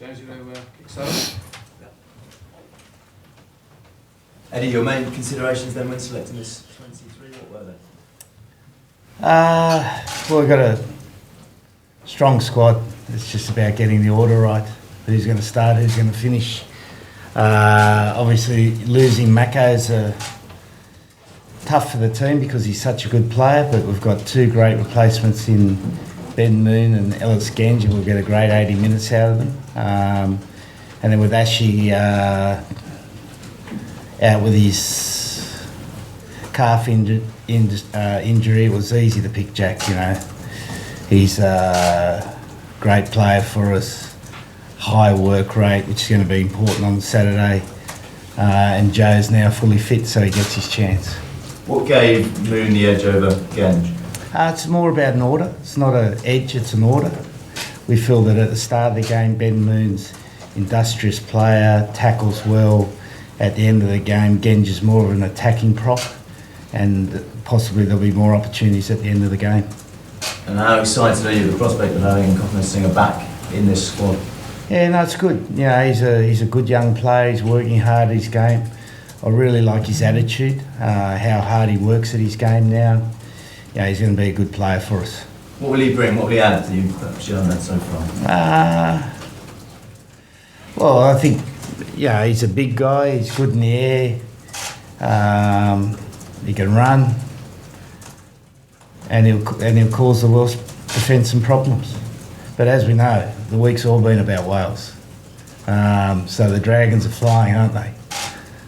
James, you want to kick started? Eddie, your main considerations then when selecting this 23, what were they? Well, we've got a strong squad. It's just about getting the order right. Who's going to start, who's going to finish. Obviously, losing Mako is tough for the team because he's such a good player, but we've got two great replacements in Ben Moon and Ellis Gange, and we'll get a great 80 minutes out of them. And then with Ashy out with his calf injury, it was easy to pick Jack, you know. He's a great player for us, high work rate, which is going to be important on Saturday. And Joe's now fully fit, so he gets his chance. What gave Moon the edge over Gange? It's more about an order. It's not an edge, it's an order. We feel that at the start of the game, Ben Moon's industrious player, tackles well. At the end of the game, Gange is more of an attacking prop, and possibly there'll be more opportunities at the end of the game. And how excited are you at the prospect of having Coffin Singer back in this squad? Yeah, no, it's good. You know, he's a good young player. He's working hard at his game. I really like his attitude, how hard he works at his game now. Yeah, he's going to be a good player for us. What will he bring? What will he add that you haven't had so far? Well, I think, yeah, he's a big guy. He's good in the air. He can run, and he'll cause the Welsh defence some problems. But as we know, the week's all been about Wales. So the Dragons are flying, aren't they?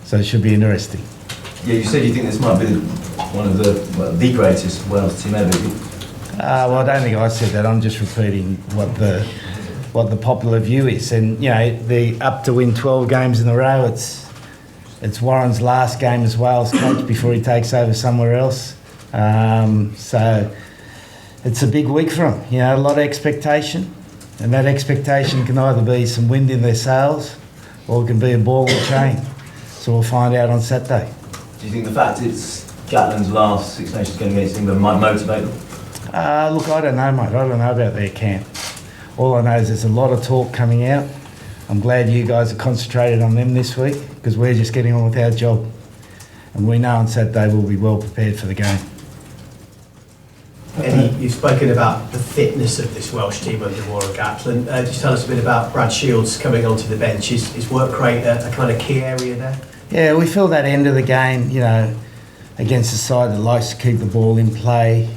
So it should be interesting. Yeah, you said you think this might be one of the greatest Wales team ever. Well, I don't think I said that. I'm just repeating what the popular view is. And you know, the up to win 12 games in a row. It's Warren's last game as Wales coach before he takes over somewhere else. So it's a big week for him. You know, a lot of expectation, and that expectation can either be some wind in their sails, or it can be a ball and chain. So we'll find out on Saturday. Do you think the fact it's Gatland's last Six Nations game against England might motivate them? Look, I don't know, mate. I don't know about their camp. All I know is there's a lot of talk coming out. I'm glad you guys are concentrated on them this week, because we're just getting on with our job. And we know on Saturday we'll be well prepared for the game. Eddie, you've spoken about the fitness of this Welsh team under Warren Gatland. Just tell us a bit about Brad Shields coming onto the bench. Is work rate a kind of key area there? Yeah, we feel that end of the game, you know, against a side that likes to keep the ball in play.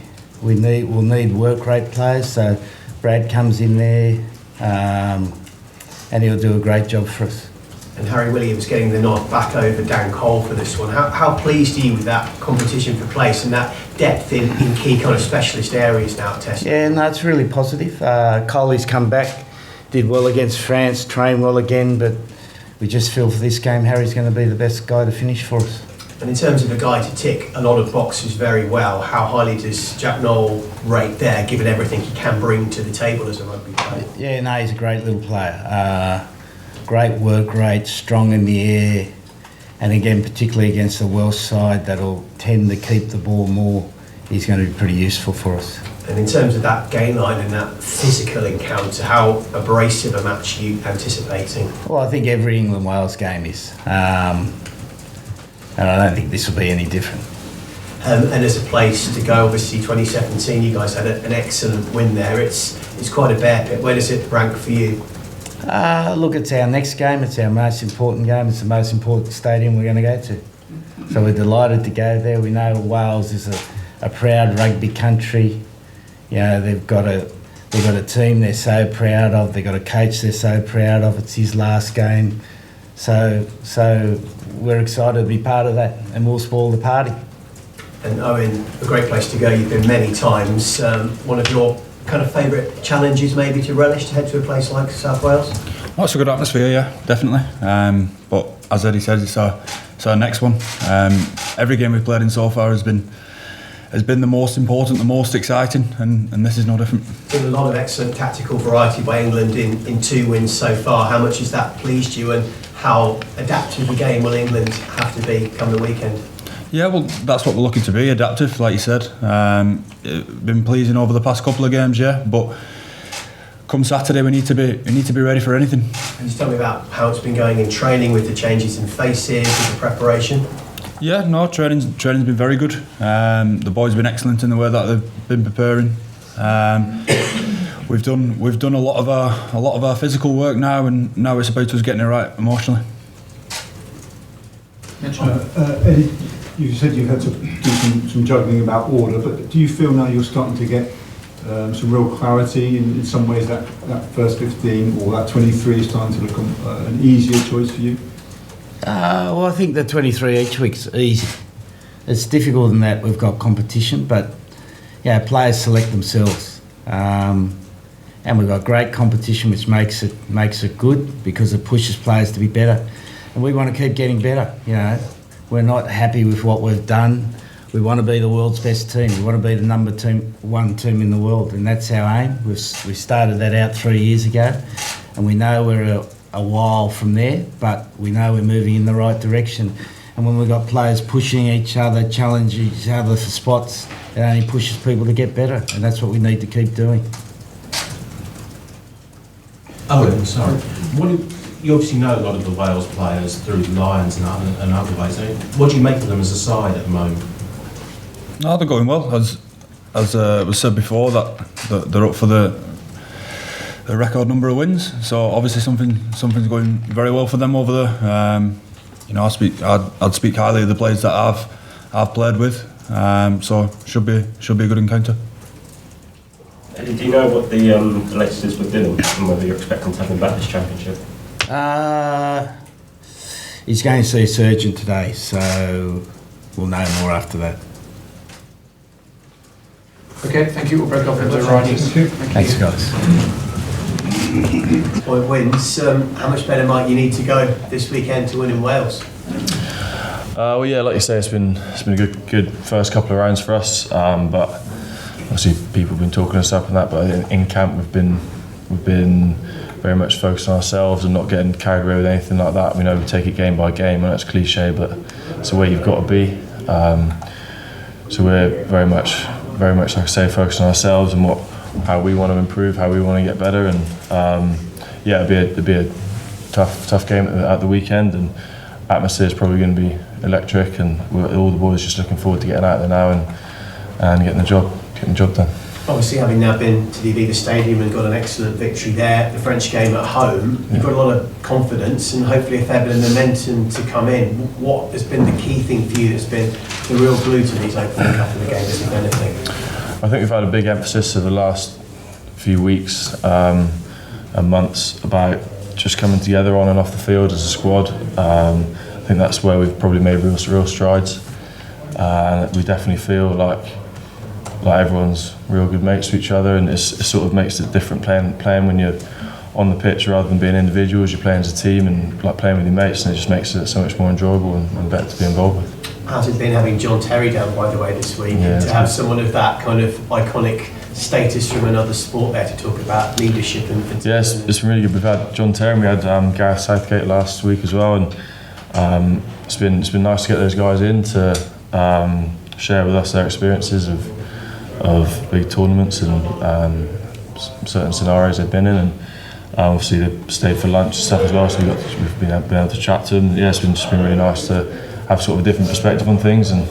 We'll need work rate players, so Brad comes in there and he'll do a great job for us. And Harry Williams getting the nod back over Dan Cole for this one. How pleased are you with that competition for place and that depth in key kind of specialist areas now at Test? Yeah, no, it's really positive. Coley's come back, did well against France, trained well again, but we just feel for this game Harry's going to be the best guy to finish for us. And in terms of a guy to tick a lot of boxes very well, how highly does Jack Noel rate there, given everything he can bring to the table as a rugby player? Yeah, no, he's a great little player. Great work rate, strong in the air, and again, particularly against the Welsh side that'll tend to keep the ball more, he's going to be pretty useful for us. And in terms of that gain line and that physical encounter, how abrasive a match are you anticipating? Well, I think every England-Wales game is. And I don't think this will be any different. And as a place to go, obviously 2017, you guys had an excellent win there. It's quite a bear pit. Where does it rank for you? Look, it's our next game. It's our most important game. It's the most important stadium we're going to go to. So we're delighted to go there. We know Wales is a proud rugby country. You know, they've got a team they're so proud of. They've got a coach they're so proud of. It's his last game. So we're excited to be part of that, and we'll spoil the party. And Owen, a great place to go. You've been many times. One of your kind of favourite challenges maybe to relish to head to a place like South Wales? Well, it's a good atmosphere, yeah, definitely. But as Eddie said, it's our next one. Every game we've played in so far has been the most important, the most exciting, and this is no different. Been a lot of excellent tactical variety by England in 2 wins so far. How much has that pleased you, and how adaptive a game will England have to be come the weekend? Yeah, well, that's what we're looking to be, adaptive, like you said. It's been pleasing over the past couple of games, yeah, but come Saturday we need to be ready for anything. Can you tell me about how it's been going in training with the changes in faces, with the preparation? Yeah, no, training's been very good. The boys have been excellent in the way that they've been preparing. We've done a lot of our physical work now, and now it's about us getting it right emotionally. Eddie, you said you've had to do some juggling about order, but do you feel now you're starting to get some real clarity in some ways that first 15 or that 23 is starting to look an easier choice for you? Well, I think the 23 each week's easy. It's difficult in that we've got competition, but yeah, players select themselves, and we've got great competition, which makes it good because it pushes players to be better, and we want to keep getting better. You know, we're not happy with what we've done. We want to be the world's best team. We want to be the number one team in the world, and that's our aim. We started that out 3 years ago, and we know we're a while from there, but we know we're moving in the right direction. And when we've got players pushing each other, challenging each other for spots, it only pushes people to get better, and that's what we need to keep doing. Owen, sorry. You obviously know a lot of the Wales players through the Lions and other ways. I mean, what do you make of them as a side at the moment? No, they're going well. As was said before, that they're up for the record number of wins. So obviously something's going very well for them over there. You know, I'd speak highly of the players that I've played with. So should be a good encounter. Eddie, do you know what the latest is with Dylan and whether you're expecting to have him back this championship? He's going to see a surgeon today, so we'll know more after that. Okay, thank you. We'll break off into riders. Thanks, guys. Point wins. How much better might you need to go this weekend to win in Wales? Well, yeah, like you say, it's been a good first couple of rounds for us. But obviously, people have been talking us up and that. But in camp, we've been very much focused on ourselves and not getting carried away with anything like that. We know we take it game by game, and that's cliche, but it's the way you've got to be. So we're very much, like I say, focused on ourselves and how we want to improve, how we want to get better, and yeah, it'd be a tough game at the weekend, and atmosphere is probably going to be electric, and all the boys just looking forward to getting out there now and getting the job done. Obviously, having now been to the Aviva Stadium and got an excellent victory there, the French game at home, you've got a lot of confidence and hopefully a fair bit of momentum to come in. What has been the key thing for you that's been the real glue to these opening couple of games, if anything? I think we've had a big emphasis over the last few weeks and months about just coming together on and off the field as a squad. I think that's where we've probably made real strides. And we definitely feel like everyone's real good mates to each other, and it sort of makes it different playing when you're on the pitch rather than being individuals. You're playing as a team and like playing with your mates, and it just makes it so much more enjoyable and better to be involved with. How's it been having John Terry down, by the way, this week? Yeah, to have someone of that kind of iconic status from another sport there to talk about leadership and yeah, it's been really good. We've had John Terry, we had Gareth Southgate last week as well, and it's been nice to get those guys in to share with us their experiences of big tournaments and certain scenarios they've been in, and obviously they've stayed for lunch and stuff as well, so we've been able to chat to them. Yeah, it's been really nice to have sort of a different perspective on things and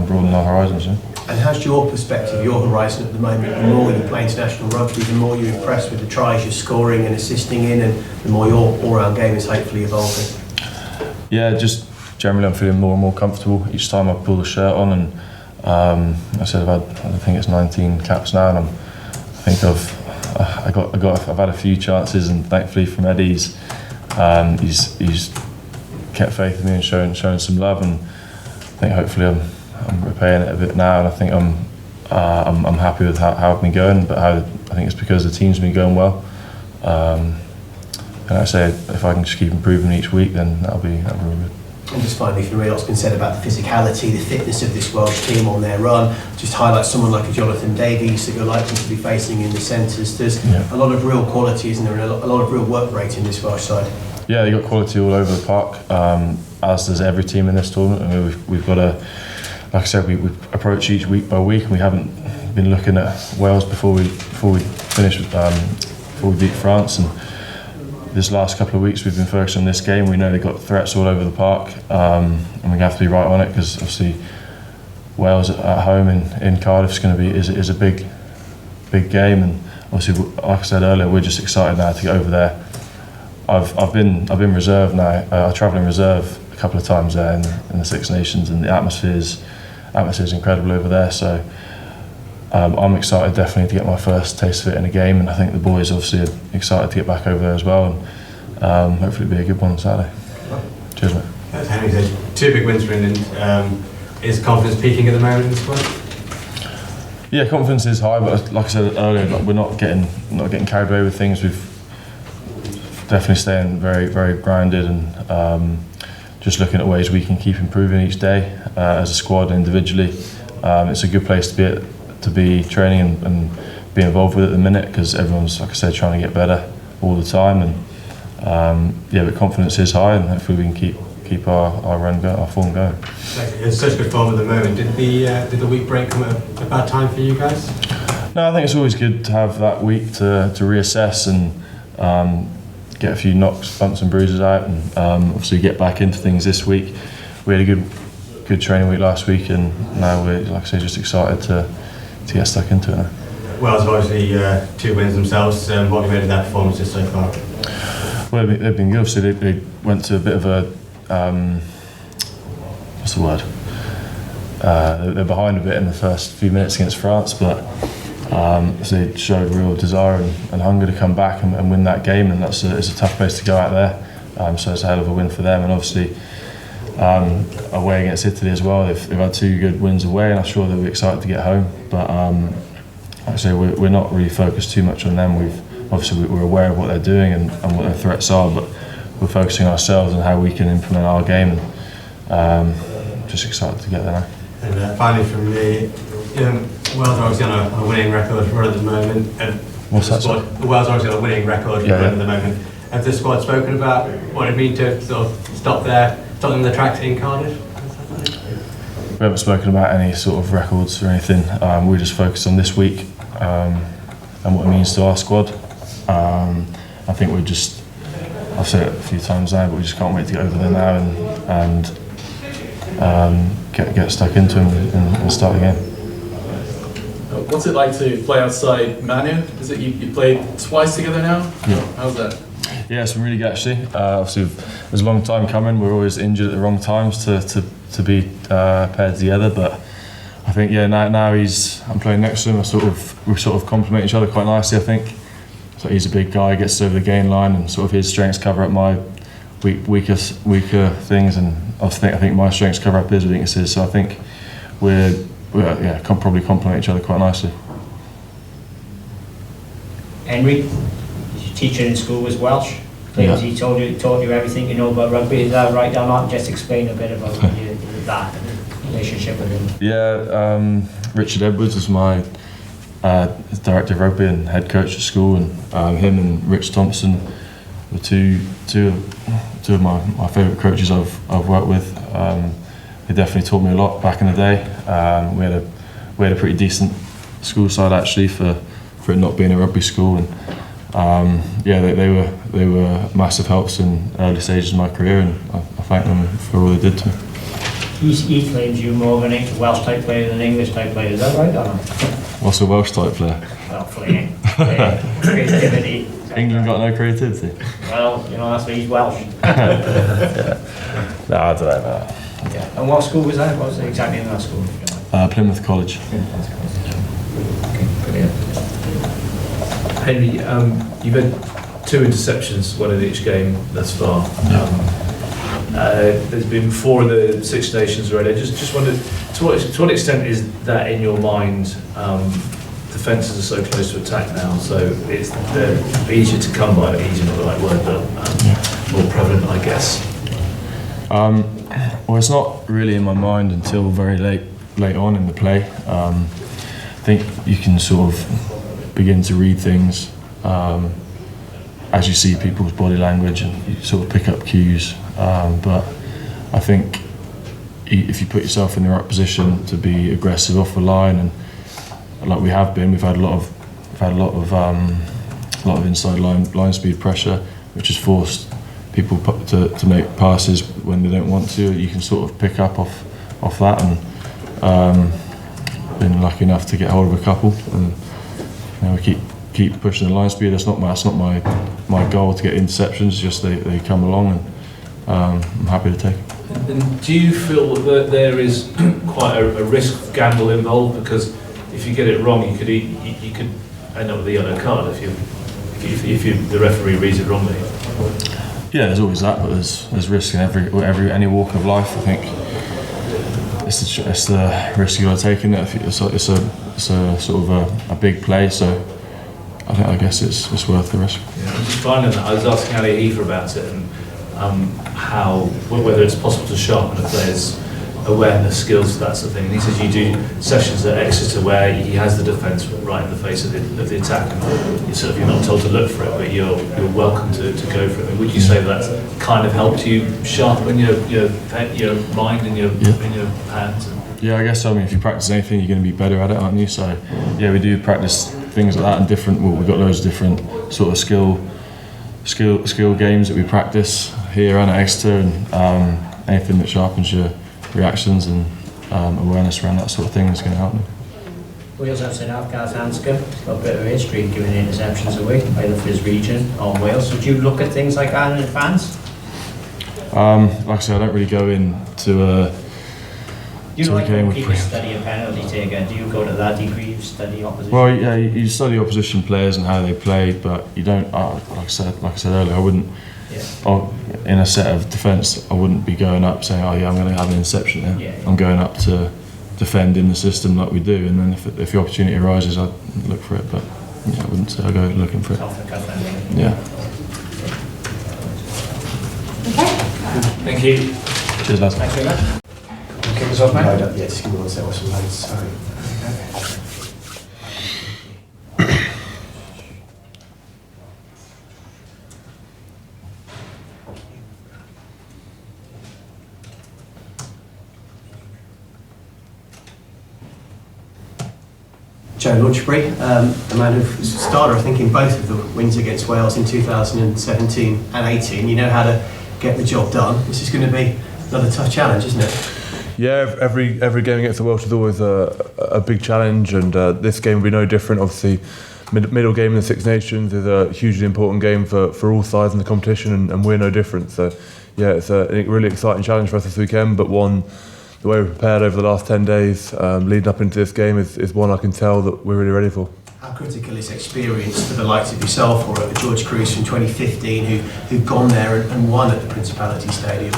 broaden our horizons. Yeah. And how's your perspective, your horizon at the moment? The more you play international rugby, the more you're impressed with the tries you're scoring and assisting in, and the more your all-round game is hopefully evolving. Yeah, just generally I'm feeling more and more comfortable each time I pull the shirt on, and I said I think it's 19 caps now, and I think I've had a few chances, and thankfully from Eddie, he's kept faith in me and shown some love, and I think hopefully I'm repaying it a bit now, and I think I'm happy with how I've been going, but I think it's because the team's been going well, and I say if I can just keep improving each week, then that'll be really good. And just finally, from what's been said about the physicality, the fitness of this Welsh team on their run, just highlight someone like a Jonathan Davies that you're likely to be facing in the centres. There's a lot of real quality, isn't there, and a lot of real work rate in this Welsh side. Yeah, they've got quality all over the park, as does every team in this tournament. I mean, we've got like I said, we approach each week by week, and we haven't been looking at Wales before we finish we beat France. And this last couple of weeks we've been focused on this game. We know they've got threats all over the park, and we have to be right on it, because obviously Wales at home in Cardiff is a big game, and obviously, like I said earlier, we're just excited now to get over there. I've been reserve now. I travel in reserve a couple of times there in the Six Nations, and the atmosphere's incredible over there. So I'm excited definitely to get my first taste of it in a game, and I think the boys obviously are excited to get back over there as well, and hopefully it'll be a good one on Saturday. Cheers, mate. As Henry said, 2 big wins for England. Is confidence peaking at the moment in the squad? Yeah, confidence is high, but like I said earlier, we're not getting carried away with things. We've definitely staying very, very grounded, and just looking at ways we can keep improving each day as a squad and individually. It's a good place to be training and be involved with at the minute, because everyone's, like I said, trying to get better all the time. And but confidence is high, and hopefully we can keep our run going, our form going. It's such good form at the moment. Did the week break come at a bad time for you guys? No, I think it's always good to have that week to reassess and get a few knocks, bumps and bruises out, and obviously get back into things this week. We had a good training week last week, and now we're, like I say, just excited to get stuck into it now. Wales have obviously 2 wins themselves. What have you made of that performance just so far? Well, they've been good. Obviously, they went to a bit of a what's the word? They're behind a bit in the first few minutes against France, but so they showed real desire and hunger to come back and win that game, and it's a tough place to go out there. So it's a hell of a win for them, and obviously away against Italy as well. They've had 2 good wins away, and I'm sure they'll be excited to get home. But like I say, we're not really focused too much on them. We're aware of what they're doing and what their threats are, but we're focusing on ourselves and how we can implement our game. And just excited to get there now. And finally from me, Wales are obviously on a winning record run at the moment. What's that? The Wales are obviously on a winning record run at the moment. Has the squad spoken about what it means to sort of stop them in the tracks in Cardiff? We haven't spoken about any sort of records or anything. We just focused on this week and what it means to our squad. I think I've said it a few times now, but we just can't wait to get over there now and get stuck into them and start again. What's it like to play outside Manu? Is it you played twice together now? Yeah. How's that? Yeah, it's been really good actually. Obviously, it was a long time coming. We're always injured at the wrong times to be paired together, but I think now I'm playing next to him. We sort of complement each other quite nicely. I think. So he's a big guy, gets over the gain line, and sort of his strengths cover up my weaker things, and I think my strengths cover up his weaknesses. So I think we're probably complement each other quite nicely. Henry, your teacher in school was Welsh. Yeah. He taught you everything you know about rugby. Is that right? I'll just explain a bit about that relationship with him. Yeah, Richard Edwards was my director of rugby and head coach at school, and him and Rich Thompson were two of my favourite coaches I've worked with. They definitely taught me a lot back in the day. We had a pretty decent school side actually for it not being a rugby school, and they were massive helps in early stages of my career, and I thank them for all they did to me. He claims you more of an Welsh type player than English type player. Is that right? Or not? What's a Welsh type player? Well, fleeing. Creativity. England got no creativity. Well, that's why he's Welsh. No, I don't know about that. Yeah. And what school was that? What was it exactly in that school? Plymouth College. Okay, brilliant. Henry, you've had 2 interceptions, one in each game thus far. There's been 4 in the Six Nations already. I just wondered, to what extent is that in your mind? Defences are so close to attack now, so they're easier to come by. Easier, not the right word, but more prevalent, I guess. Well, it's not really in my mind until very late on in the play. I think you can sort of begin to read things as you see people's body language, and you sort of pick up cues. But I think if you put yourself in the right position to be aggressive off the line, and like we have been, we've had a lot of inside line speed pressure, which has forced people to make passes when they don't want to. You can sort of pick up off that, and been lucky enough to get hold of a couple, and we keep pushing the line speed. That's not my goal to get interceptions. Just they come along, and I'm happy to take it. And do you feel that there is quite a risk gamble involved? Because if you get it wrong, you could end up with a yellow card if the referee reads it wrongly. Yeah, there's always that, but there's risk in any walk of life. I think it's the risk you got to take in it. It's a sort of a big play, so I guess it's worth the risk. Yeah, I'm just finding that I was asking Ali Heaver about it, and whether it's possible to sharpen a player's awareness, skills, that sort of thing. And he says you do sessions at Exeter where he has the defence right in the face of the attack, and you're not told to look for it, but you're welcome to go for it. I mean, would you say that's kind of helped you sharpen your mind and your hands? Yeah, I guess so. I mean, if you practice anything, you're going to be better at it, aren't you? So yeah, we do practice things like that, and we've got loads of different sort of skill games that we practice here and at Exeter, and anything that sharpens your reactions and awareness around that sort of thing is going to help me. Wales outside half, Gareth Hanscom, he's got a bit of history in giving interceptions away, either for his region or Wales. So do you look at things like that in advance? Like I said, I don't really go into a game with keep study a penalty taker? Do you go to that degree of study opposition? Well, yeah, you study opposition players and how they play, but you don't. Like I said earlier, I wouldn't. Yeah. In a set of defence, I wouldn't be going up saying, "Oh yeah, I'm going to have an interception there." Yeah. I'm going up to defend in the system like we do, and then if the opportunity arises, I'd look for it. But yeah, I wouldn't say I go looking for it. Yeah. Thank you. Cheers, lads. Thanks very much. Kick us off, mate? Yeah, just give me 1 second, some loads, sorry. Joe Launchbury, a man who was a starter, I think, in both of the wins against Wales in 2017 and 18. You know how to get the job done. This is going to be another tough challenge, isn't it? Yeah, every game against the Welsh is always a big challenge, and this game will be no different. Obviously, middle game in the Six Nations is a hugely important game for all sides in the competition, and we're no different. So, yeah, it's a really exciting challenge for us this weekend, but one. The way we're prepared over the last 10 days leading up into this game is one I can tell that we're really ready for. How critical is experience for the likes of yourself or George Cruz from 2015 who've gone there and won at the Principality Stadium?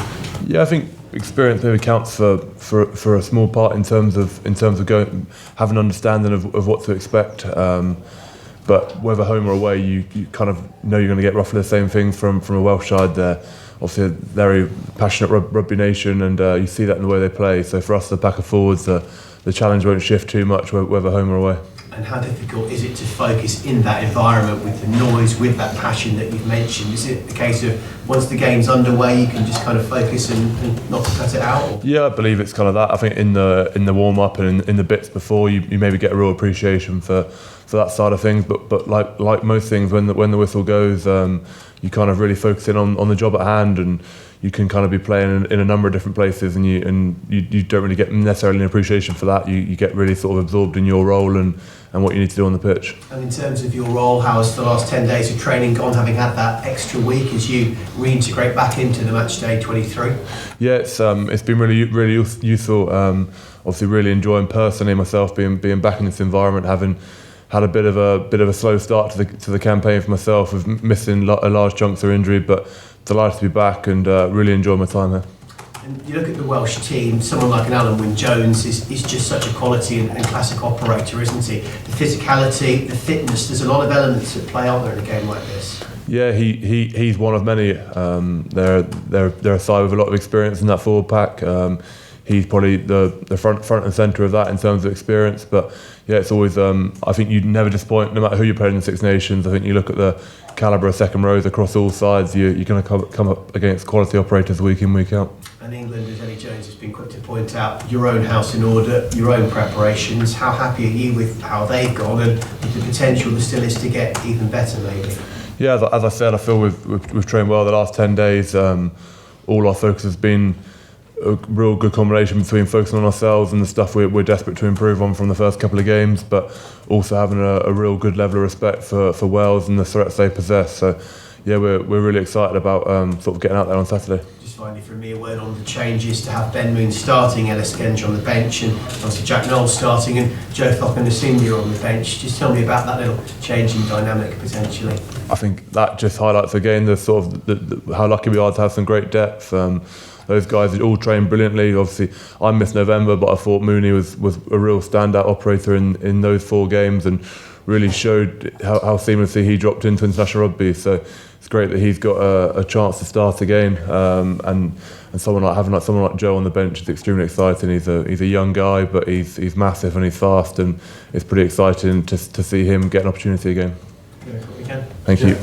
Yeah, I think experience maybe counts for a small part in terms of going, have an understanding of what to expect. But whether home or away, you kind of know you're going to get roughly the same thing from a Welsh side there. Obviously, a very passionate rugby nation, and you see that in the way they play. So for us, the pack of forwards, the challenge won't shift too much, whether home or away. And how difficult is it to focus in that environment with the noise, with that passion that you've mentioned? Is it a case of once the game's underway, you can just kind of focus and not cut it out? Or? Yeah, I believe it's kind of that. I think in the warm up and in the bits before, you maybe get a real appreciation for that side of things. But like most things, when the whistle goes, you kind of really focus in on the job at hand, and you can kind of be playing in a number of different places, and you don't really get necessarily an appreciation for that. You get really sort of absorbed in your role and what you need to do on the pitch. And in terms of your role, how has the last 10 days of training gone, having had that extra week as you reintegrate back into the match day 23? Yeah, it's been really useful. Obviously, really enjoying personally myself being back in this environment, having had a bit of a slow start to the campaign for myself, with missing a large chunk through injury, but delighted to be back and really enjoy my time here. And you look at the Welsh team, someone like an Alan Wynne-Jones is just such a quality and classic operator, isn't he? The physicality, the fitness, there's a lot of elements that play out there in a game like this. Yeah, he's one of many. They're a side with a lot of experience in that forward pack. He's probably the front and centre of that in terms of experience. But yeah, it's always, I think you never disappoint no matter who you play in the Six Nations. I think you look at the calibre of second rows across all sides, you're going to come up against quality operators week in, week out. And England, as Eddie Jones has been quick to point out, your own house in order, your own preparations. How happy are you with how they've gone and with the potential there still is to get even better maybe? Yeah, as I said, I feel we've trained well the last 10 days. All our focus has been a real good combination between focusing on ourselves and the stuff we're desperate to improve on from the first couple of games, but also having a real good level of respect for Wales and the threats they possess. So yeah, we're really excited about sort of getting out there on Saturday. Just finally from me, a word on the changes to have Ben Moon starting, Ellis Genge on the bench, and obviously Jack Knowles starting and Joe Thocken Senior on the bench. Just tell me about that little change in dynamic potentially. I think that just highlights again the sort of how lucky we are to have some great depth. Those guys all trained brilliantly. Obviously, I missed November, but I thought Mooney was a real standout operator in those 4 games and really showed how seamlessly he dropped into international rugby. So it's great that he's got a chance to start again. And someone like Joe on the bench is extremely exciting. He's a young guy, but he's massive and he's fast, and it's pretty exciting to see him get an opportunity again. Thank you.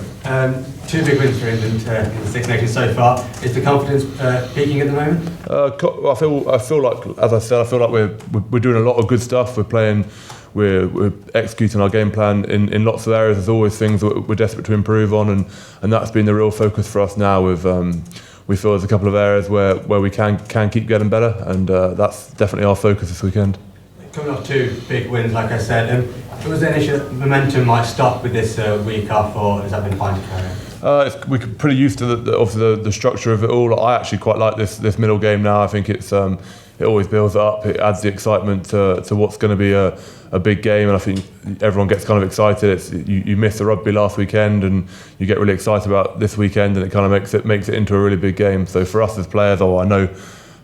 2 big wins for England in the Six Nations so far. Is the confidence peaking at the moment? I feel like, as I said, I feel like we're doing a lot of good stuff. We're executing our game plan in lots of areas. There's always things that we're desperate to improve on, and that's been the real focus for us now. We feel there's a couple of areas where we can keep getting better, and that's definitely our focus this weekend. Coming off 2 big wins, like I said, was there any momentum might stop with this week off, or has that been fine to carry on? We're pretty used to the structure of it all. I actually quite like this middle game now. I think it always builds up. It adds the excitement to what's going to be a big game, and I think everyone gets kind of excited. You missed the rugby last weekend, and you get really excited about this weekend, and it kind of makes it into a really big game. So for us as players, I know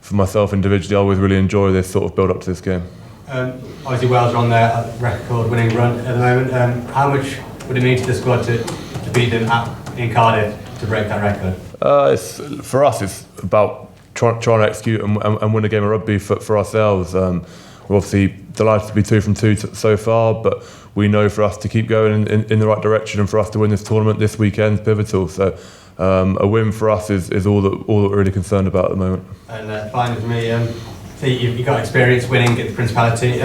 for myself individually, I always really enjoy this sort of build up to this game. Obviously Wales are on their record-winning run at the moment. How much would it mean to the squad to beat them in Cardiff to break that record? For us, it's about trying to execute and win a game of rugby for ourselves. We're obviously delighted to be 2 from 2 so far, but we know for us to keep going in the right direction and for us to win this tournament this weekend is pivotal. So a win for us is all that we're really concerned about at the moment. And finally for me, so you've got experience winning at the Principality.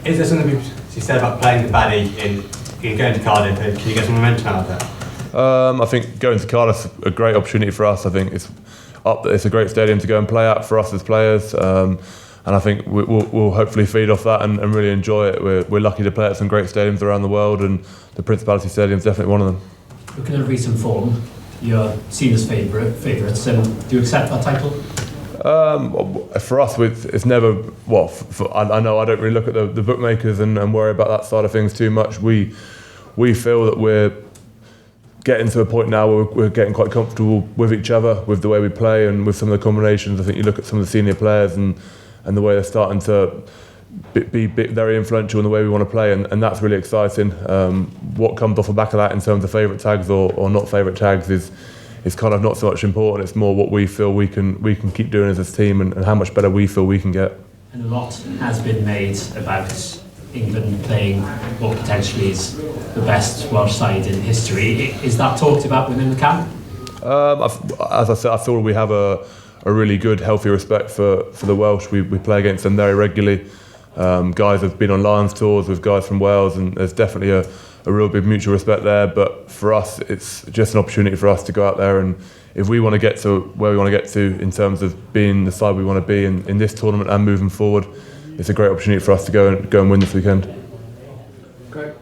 Is there something you said about playing the baddie in going to Cardiff? Can you get some momentum out of that? I think going to Cardiff's a great opportunity for us. I think it's a great stadium to go and play at for us as players. And I think we'll hopefully feed off that and really enjoy it. We're lucky to play at some great stadiums around the world, and the Principality Stadium is definitely one of them. Looking at recent form, you're seen as favourites. Do you accept that title? For us, it's never. Well, I know I don't really look at the bookmakers and worry about that side of things too much. We feel that we're getting to a point now where we're getting quite comfortable with each other, with the way we play and with some of the combinations. I think you look at some of the senior players and the way they're starting to be very influential in the way we want to play, and that's really exciting. What comes off the back of that in terms of favourite tags or not favourite tags is kind of not so much important. It's more what we feel we can keep doing as a team and how much better we feel we can get. And a lot has been made about England playing what potentially is the best Welsh side in history. Is that talked about within the camp? As I said, I feel we have a really good, healthy respect for the Welsh. We play against them very regularly. Guys have been on Lions tours with guys from Wales, and there's definitely a real big mutual respect there. But for us, it's just an opportunity for us to go out there, and if we want to get to where we want to get to in terms of being the side we want to be in this tournament and moving forward, it's a great opportunity for us to go and win this weekend. Great.